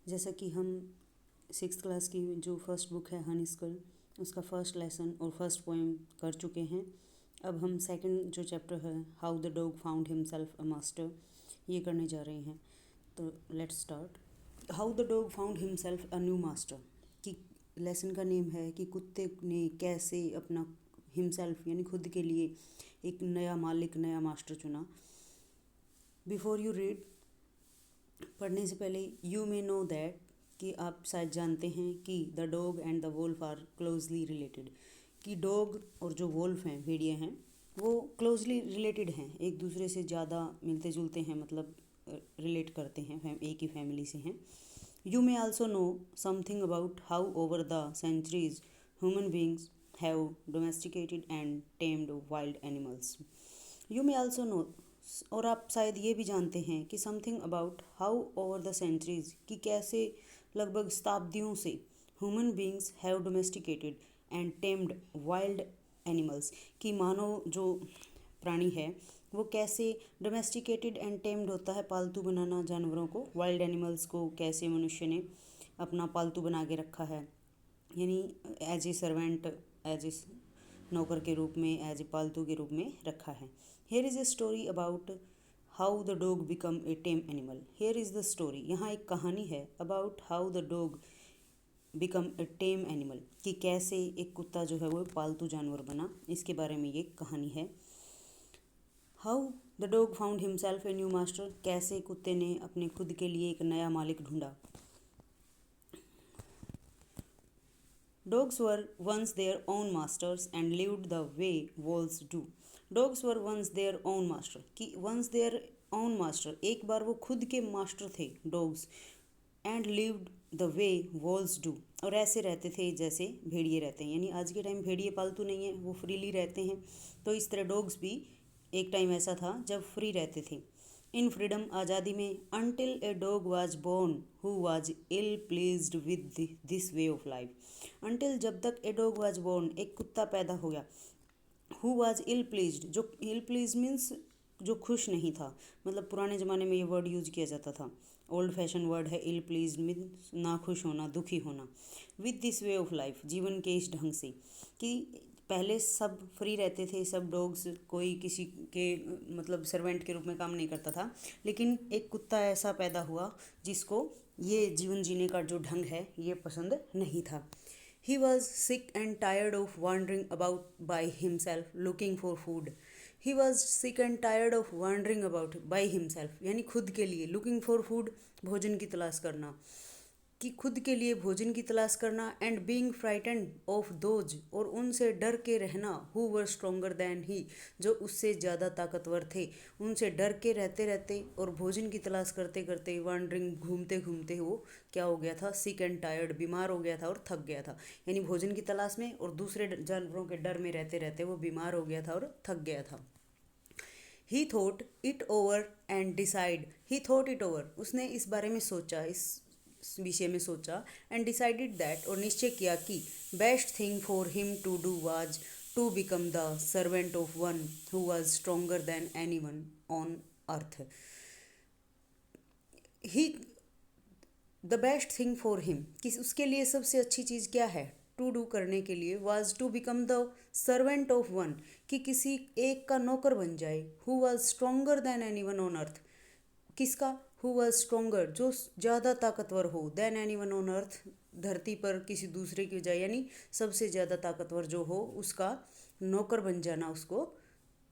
जैसा कि हम 6th क्लास की जो फर्स्ट बुक है हनी स्कल, उसका फर्स्ट लेसन और फर्स्ट पोएम कर चुके हैं। अब हम सेकंड जो चैप्टर है how the dog found himself a master, ये करने जा रहे हैं। तो let's start. How the dog found himself a new master, कि लेसन का नेम है कि कुत्ते ने कैसे अपना हिमसेल्फ यानी खुद के लिए एक नया मालिक, नया मास्टर चुना। बिफोर यू रीड, पढ़ने से पहले यू मे नो दैट, कि आप शायद जानते हैं कि the dog and the wolf are closely related, कि डॉग और जो वोल्फ हैं, भेड़िए हैं, वो क्लोजली रिलेटेड हैं, एक दूसरे से ज़्यादा मिलते जुलते हैं, मतलब रिलेट करते हैं, एक ही फैमिली से हैं। You may also know something about how over the centuries human beings have domesticated and tamed wild animals. You may also know, और आप शायद ये भी जानते हैं कि something about how over the centuries, कि कैसे लगभग शताब्दियों से human beings have domesticated and tamed wild animals, कि मानव जो प्राणी है वो कैसे डोमेस्टिकेटेड एंड टेम्ड होता है, पालतू बनाना जानवरों को, वाइल्ड एनिमल्स को कैसे मनुष्य ने अपना पालतू बना के रखा है, यानी as a servant, as a नौकर के रूप में, एज ए पालतू के रूप में रखा है। Here is a story about how the dog become a time animal. Here is the story, यहाँ एक कहानी है, about how the dog become a time animal, कि कैसे एक कुत्ता जो है वो पालतू जानवर बना, इसके बारे में ये कहानी है। How the dog found himself a new master, कैसे कुत्ते ने अपने खुद के लिए एक नया मालिक ढूंढा। Dogs were once their own masters and lived the way wolves do. Dogs were once their own master, कि once their own master, एक बार वो खुद के मास्टर थे dogs, and lived the way wolves do, और ऐसे रहते थे जैसे भेड़िए रहते हैं, यानी आज के टाइम भेड़िए पालतू नहीं है, वो फ्रीली रहते हैं। तो इस तरह डॉग्स भी एक टाइम ऐसा था जब फ्री रहते थे। इन फ्रीडम, आज़ादी में, until a dog was born who was ill pleased with this way of life. Until, जब तक ए डॉग वाज बोर्न, एक कुत्ता पैदा हो गया, हु वाज इल प्लीज्ड, जो इल प्लीज मीन्स जो खुश नहीं था, मतलब पुराने ज़माने में ये वर्ड यूज़ किया जाता था, ओल्ड फैशन वर्ड है इल प्लीज मीन्स ना खुश होना, दुखी होना। With this way of life, जीवन के इस ढंग से, कि पहले सब फ्री रहते थे, सब डॉग्स, कोई किसी के मतलब सर्वेंट के रूप में काम नहीं करता था, लेकिन एक कुत्ता ऐसा पैदा हुआ जिसको ये जीवन जीने का जो ढंग है ये पसंद नहीं था। He was sick and tired of wandering about by himself looking for food. He was sick and tired of wandering about by himself, यानी खुद के लिए, लुकिंग फॉर फूड, भोजन की तलाश करना, कि खुद के लिए भोजन की तलाश करना, and being frightened of those, और उनसे डर के रहना, हु वर स्ट्रोंगर दैन ही, जो उससे ज़्यादा ताकतवर थे, उनसे डर के रहते रहते और भोजन की तलाश करते करते, वॉन्डरिंग, घूमते घूमते वो क्या हो गया था, सिक एंड टायर्ड, बीमार हो गया था और थक गया था, यानी भोजन की तलाश में और दूसरे जानवरों के डर में रहते रहते वो बीमार हो गया था और थक गया था। ही thought it over and decide, he thought it over, उसने इस बारे में सोचा, इस विषय में सोचा, एंड डिसाइडेड दैट, और निश्चय किया कि best thing for him to do was to become the servant of one who was stronger than anyone on earth. He, the best thing for him, कि उसके लिए सबसे अच्छी चीज़ क्या है, टू डू करने के लिए, was to become the servant of one, कि किसी एक का नौकर बन जाए, who was stronger than anyone on earth, किसका, हु वाज स्ट्रोंगर, जो ज़्यादा ताकतवर हो, than anyone on earth, धरती पर किसी दूसरे की बजाय, यानी सबसे ज़्यादा ताकतवर जो हो उसका नौकर बन जाना उसको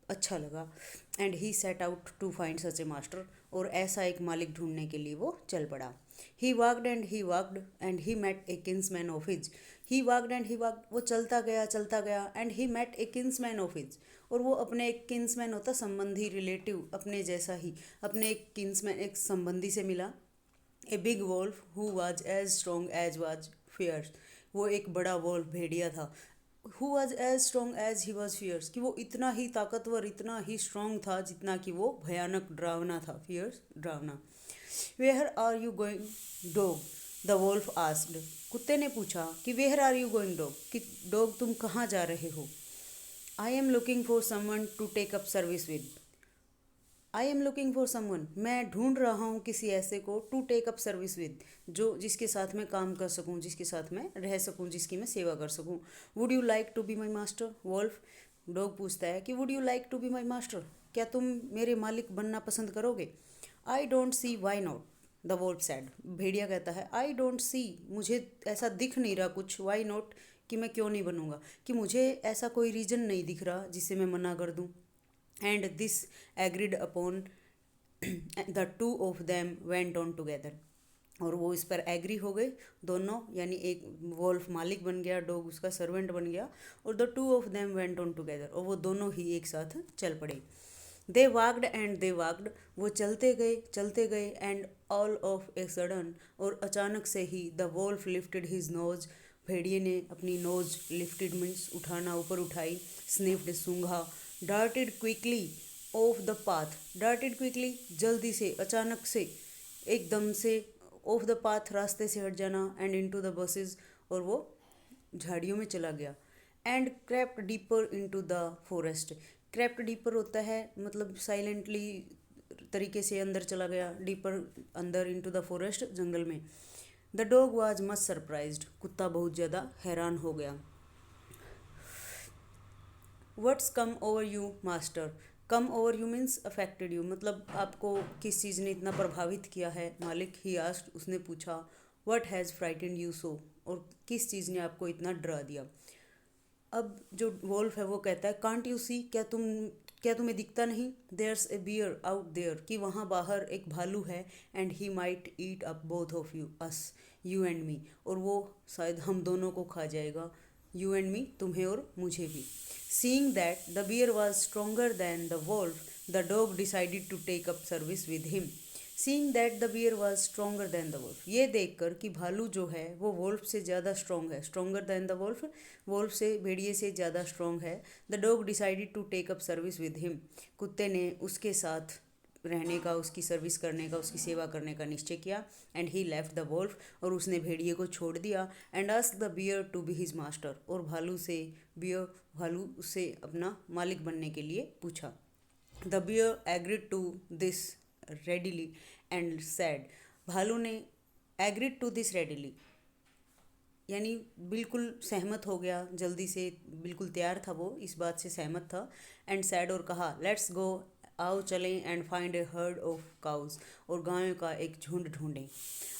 अच्छा लगा। And he set out to find such a master, और ऐसा एक मालिक ढूंढने के लिए वो चल पड़ा। He walked and he walked and he met a kinsman of his. He walked and he walked, वो चलता गया and he met a kinsman of his, और वो अपने एक किन्समैन होता संबंधी, रिलेटिव, अपने जैसा ही, अपने एक किन्समैन, एक संबंधी से मिला। A big wolf who was as strong as was fierce, वो एक बड़ा वॉल्फ, भेड़िया था, who was as strong as he was fierce, कि वो इतना ही ताकतवर, इतना ही स्ट्रोंग था जितना कि वो भयानक, डरावना था, फियर्स, डरावना। Where are you going dog, the wolf asked, कुत्ते ने पूछा कि where are you going dog, कि डॉग तुम कहाँ जा रहे हो। I am looking for someone to take up service with, I am looking for someone, मैं ढूंढ रहा हूँ किसी ऐसे को to take up service with, जो जिसके साथ मैं काम कर सकूँ, जिसके साथ मैं रह सकूँ, जिसकी मैं सेवा कर सकूँ। Would you like to be my master wolf, dog पूछता है कि would you like to be my master, क्या तुम मेरे मालिक बनना पसंद करोगे। I don't see why not, the wolf said, भेड़िया कहता है आई डोंट सी, मुझे ऐसा दिख नहीं रहा कुछ, वाई नॉट, कि मैं क्यों नहीं बनूंगा, कि मुझे ऐसा कोई रीज़न नहीं दिख रहा जिससे मैं मना कर दूं। And this agreed upon the two of them went on together, और वो इस पर एग्री हो गए दोनों, यानी एक वोल्फ मालिक बन गया, डॉग उसका सर्वेंट बन गया, और the two of them went on together, और वो दोनों ही एक साथ चल पड़े। दे वाग्ड एंड दे वाग्ड, वो चलते गए and all of a sudden, और अचानक से ही the wolf lifted his nose, भेड़िए ने अपनी नोज लिफ्टेड मीन्स उठाना, ऊपर उठाई, स्निफ्ड सूंघा, darted quickly off the path, darted quickly जल्दी से, अचानक से, एकदम से, ऑफ द पाथ रास्ते से हट जाना, एंड इनटू द बसेस, और वो झाड़ियों में चला गया। And crept deeper into the forest, crept deeper होता है मतलब साइलेंटली तरीके से अंदर चला गया, डीपर अंदर इनटू द फॉरेस्ट, जंगल में। The dog was much surprised, कुत्ता बहुत ज़्यादा हैरान हो गया। What's come over you master, come over you means affected you, मतलब आपको किस चीज़ ने इतना प्रभावित किया है मालिक, ही आस्क्ड, उसने पूछा। What has frightened you so, और किस चीज़ ने आपको इतना डरा दिया। अब जो वोल्फ है वो कहता है कांट यू सी, क्या तुम्हें दिखता नहीं, there's a bear out there, कि वहाँ बाहर एक भालू है, and he might eat up both of you us, you and me, और वो शायद हम दोनों को खा जाएगा, यू एंड मी, तुम्हें और मुझे भी। Seeing that the bear was stronger than the wolf, the dog decided to take up service with him. Seeing that the bear was stronger than the wolf, ये देखकर कि भालू जो है वो वोल्फ से ज़्यादा स्ट्रॉन्ग है, stronger than the wolf, wolf से, भेड़िए से ज़्यादा स्ट्रॉन्ग है। The dog decided to take up service with him, कुत्ते ने उसके साथ रहने का, उसकी सर्विस करने का, उसकी सेवा करने का निश्चय किया। And he left the wolf, और उसने भेड़िए को छोड़ दिया। And asked the bear to be his master, और भालू से अपना मालिक बनने के लिए पूछा। The bear agreed to this readily and said, भालू ने एग्रीड टू दिस रेडिली, यानी बिल्कुल सहमत हो गया जल्दी से, बिल्कुल तैयार था वो, इस बात से सहमत था। एंड सैड, और कहा लेट्स गो, आओ चलें, and find a herd of cows, और गायों का एक झुंड ढूंढें।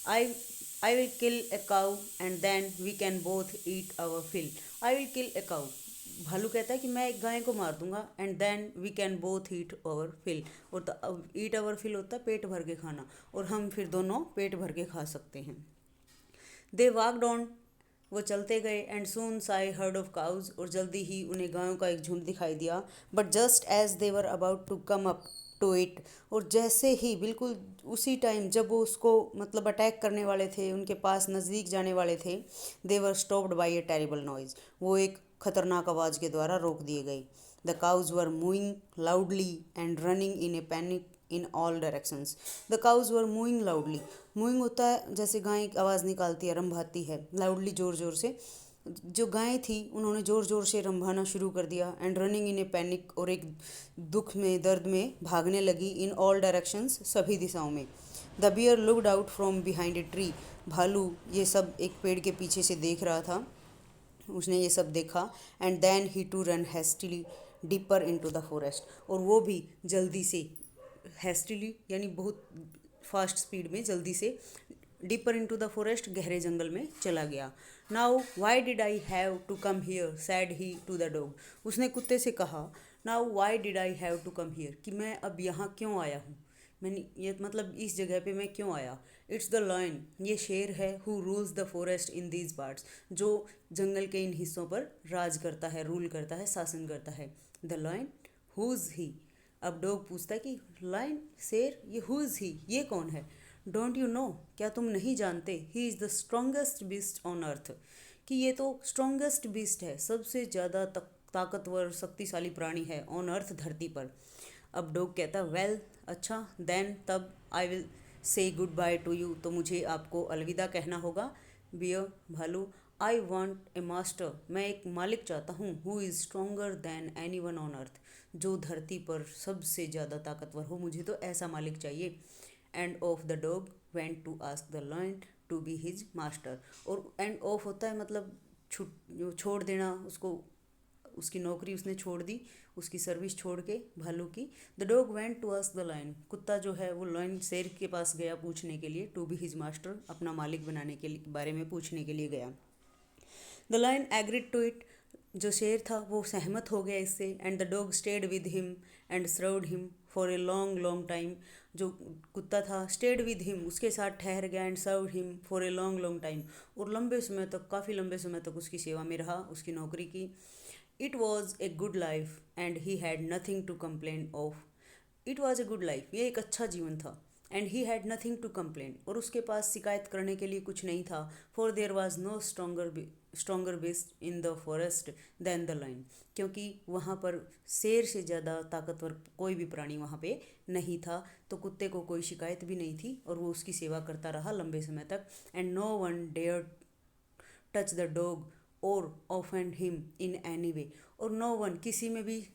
I I will kill a cow and then we can both eat our fill, I will kill a cow, भालू कहता है कि मैं एक गाय को मार दूंगा, and then we can both eat our fill, और ईट आवर फिल होता है पेट भर के खाना, और हम फिर दोनों पेट भर के खा सकते हैं। दे वॉकड ऑन, वो चलते गए, and soon Sai heard of cows, और जल्दी ही उन्हें गायों का एक झुंड दिखाई दिया। But just as they were about to come up to it, और जैसे ही बिल्कुल उसी टाइम जब वो उसको मतलब अटैक करने वाले थे, उनके पास नज़दीक जाने वाले थे, they were stopped by a terrible noise, वो एक खतरनाक आवाज़ के द्वारा रोक दिए गए। The cows were moving loudly and running in a panic in all directions, the cows were moving loudly, moving होता है जैसे गाय आवाज़ निकालती है, रंभाती है, लाउडली ज़ोर ज़ोर से, जो गायें थी उन्होंने ज़ोर ज़ोर से रंभाना शुरू कर दिया। And running in a panic, और एक दुख में, दर्द में भागने लगी, इन ऑल डायरेक्शंस, सभी दिशाओं में। The bear looked out from behind a tree, भालू ये सब एक पेड़ के पीछे से देख रहा था, उसने ये सब देखा। And then he too ran hastily deeper into the forest, और वो भी जल्दी से, हैस्टिली यानी बहुत फास्ट स्पीड में, जल्दी से, डीपर इनटू द फॉरेस्ट, गहरे जंगल में चला गया। Now why did I have to come here said he to the dog, उसने कुत्ते से कहा now why did I have to come here, कि मैं अब यहाँ क्यों आया हूँ, मैंने ये मतलब इस जगह पे मैं क्यों आया। इट्स द लायन, ये शेर है, who rules the forest in these parts, जो जंगल के इन हिस्सों पर राज करता है, रूल करता है, शासन करता है। द लायन, हुज ही, अब डॉग पूछता है कि लायन, शेर, ये हुज ही, ये कौन है। डोंट यू नो, क्या तुम नहीं जानते, he is the strongest beast on earth, कि ये तो स्ट्रॉन्गेस्ट बीस्ट है, सबसे ज़्यादा ताकतवर शक्तिशाली प्राणी है ऑन अर्थ, धरती पर। अब डॉग कहता है वेल, अच्छा, देन, तब, I will say goodbye to you, तो मुझे आपको अलविदा कहना होगा। बियर, भालू, आई वॉन्ट ए मास्टर, मैं एक मालिक चाहता हूँ, who is stronger than anyone on अर्थ, जो धरती पर सबसे ज़्यादा ताकतवर हो, मुझे तो ऐसा मालिक चाहिए. And off the dog went to ask the lion to be his master. और एंड ऑफ होता है मतलब छोड़ देना उसको, उसकी नौकरी उसने छोड़ दी, उसकी सर्विस छोड़ के भालू की. The dog went to ask the lion, कुत्ता जो है वो लायन शेर के पास गया पूछने के लिए. टू बी हिज मास्टर, अपना मालिक बनाने के बारे में पूछने के लिए गया. The lion agreed to it, जो शेर था वो सहमत हो गया इससे. And the dog stayed with him and served him for a long long time, जो कुत्ता था स्टेड विद हिम, उसके साथ ठहर गया. And served him for a long long time, और लंबे समय तक, काफ़ी लंबे समय तक उसकी सेवा में रहा, उसकी नौकरी की. It was a good life and he had nothing to complain of. It was a good life, ये एक अच्छा जीवन था. And he had nothing to complain, और उसके पास शिकायत करने के लिए कुछ नहीं था. For there was no stronger beast in the forest than the lion, क्योंकि वहाँ पर शेर से ज़्यादा ताकतवर कोई भी प्राणी वहाँ पे नहीं था. तो कुत्ते को कोई शिकायत भी नहीं थी और वो उसकी सेवा करता रहा लंबे समय तक. And no one dare touch the dog or offend him in any way, और नो वन, किसी में भी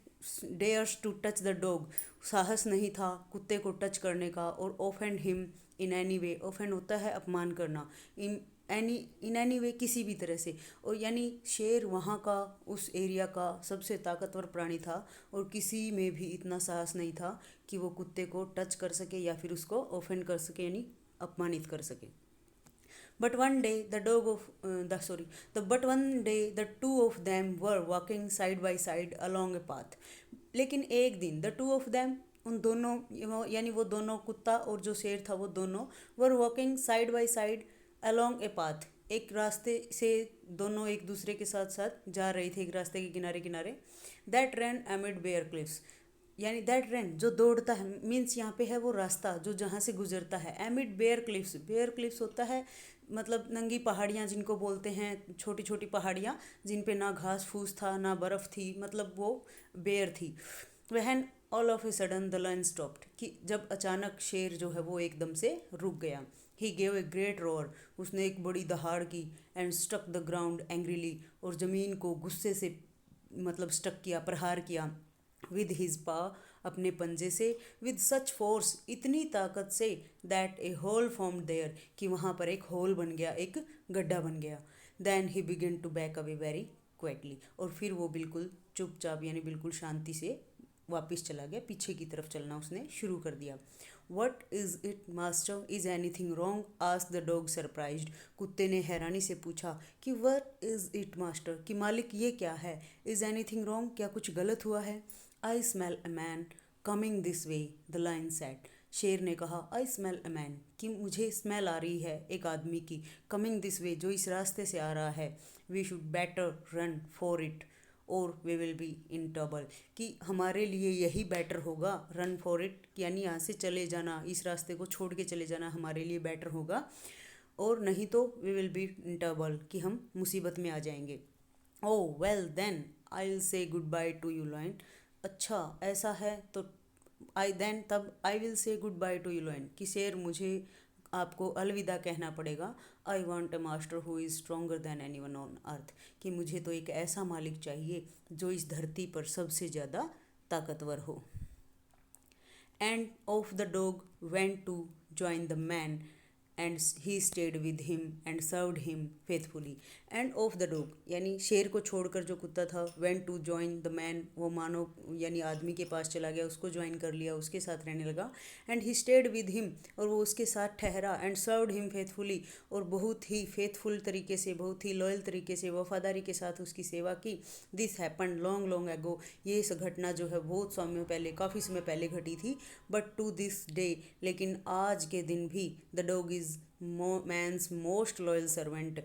dares to touch the dog, साहस नहीं था कुत्ते को टच करने का. Or offend him in any way, offend होता है अपमान करना, इन एनी वे किसी भी तरह से. और यानी शेर वहाँ का, उस एरिया का सबसे ताकतवर प्राणी था और किसी में भी इतना साहस नहीं था कि वो कुत्ते को टच कर सके या फिर उसको ऑफेंड कर सके, यानी अपमानित कर सके. But one day the two of them were walking side by side along a path. लेकिन एक दिन the two of them, उन दोनों, यानी वो दोनों, कुत्ता और जो शेर था वो दोनों, were walking side by side along a path, एक रास्ते से दोनों एक दूसरे के साथ साथ जा रहे थे, एक रास्ते के किनारे किनारे. That ran amid bare cliffs, यानी दैट रन जो दौड़ता है, मीन्स यहाँ पे है वो रास्ता जो जहाँ से गुजरता है. Amid bare cliffs, bare cliffs होता है मतलब नंगी पहाड़ियाँ जिनको बोलते हैं, छोटी छोटी पहाड़ियाँ जिन पे ना घास फूस था ना बर्फ़ थी, मतलब वो बेयर थी. When all of a sudden the lion stopped, कि जब अचानक शेर जो है वो एकदम से रुक गया. He gave a great roar, उसने एक बड़ी दहाड़ की. And stuck the ground angrily, और ज़मीन को गुस्से से मतलब स्टक किया, प्रहार किया. विद हिज पा, अपने पंजे से. विद सच फोर्स, इतनी ताकत से. That a hole form there, कि वहाँ पर एक होल बन गया, एक गड्ढा बन गया. Then he begin to back away very quickly, और फिर वो बिल्कुल चुपचाप यानी बिल्कुल शांति से वापस चला गया, पीछे की तरफ चलना उसने शुरू कर दिया. What is it master, is any thing wrong, ask the dog surprised. कुत्ते ने हैरानी से पूछा कि वट इज़ इट मास्टर, कि मालिक ये क्या है. इज़ एनी थिंग रॉन्ग, क्या कुछ गलत हुआ है. I smell a man coming this way, the lion said. शेर ने कहा आई स्मेल अ मैन, कि मुझे स्मेल आ रही है एक आदमी की. कमिंग दिस वे, जो इस रास्ते से आ रहा है. We should better run for it or we will be in trouble, कि हमारे लिए यही बेटर होगा. रन फॉर इट यानी यहाँ से चले जाना, इस रास्ते को छोड़ के चले जाना हमारे लिए बेटर होगा, और नहीं तो we will be in trouble, कि हम मुसीबत में आ जाएंगे. Oh well then I will say goodbye to you lion, अच्छा ऐसा है तो तब I will say goodbye to you lion, कि शेर मुझे आपको अलविदा कहना पड़ेगा. I want a master who is stronger than anyone on earth, कि मुझे तो एक ऐसा मालिक चाहिए जो इस धरती पर सबसे ज़्यादा ताकतवर हो. And off the dog went to join the man and he stayed with him and served him faithfully. And off the dog यानी शेर को छोड़कर जो कुत्ता था, went to join the man, वो मानव यानी आदमी के पास चला गया, उसको ज्वाइन कर लिया, उसके साथ रहने लगा. And he stayed with him, और वो उसके साथ ठहरा. एंड सर्व्ड हिम फेथफुली, और बहुत ही फेथफुल तरीके से, बहुत ही लॉयल तरीके से, वफादारी के साथ उसकी सेवा की. This happen long long ago, ये घटना जो है बहुत समय पहले, काफ़ी समय पहले घटी थी. बट टू दिस डे, लेकिन आज के दिन भी, the dog is man's most loyal servant,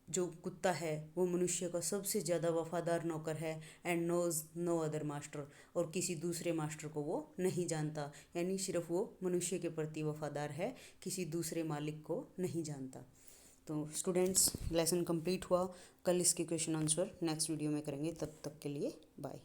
जो कुत्ता है वो मनुष्य का सबसे ज़्यादा वफादार नौकर है. And knows no other master, और किसी दूसरे मास्टर को वो नहीं जानता, यानी सिर्फ वो मनुष्य के प्रति वफादार है, किसी दूसरे मालिक को नहीं जानता. तो स्टूडेंट्स, लेसन कंप्लीट हुआ. कल इसके क्वेश्चन आंसर नेक्स्ट वीडियो में करेंगे, तब तक के लिए बाय.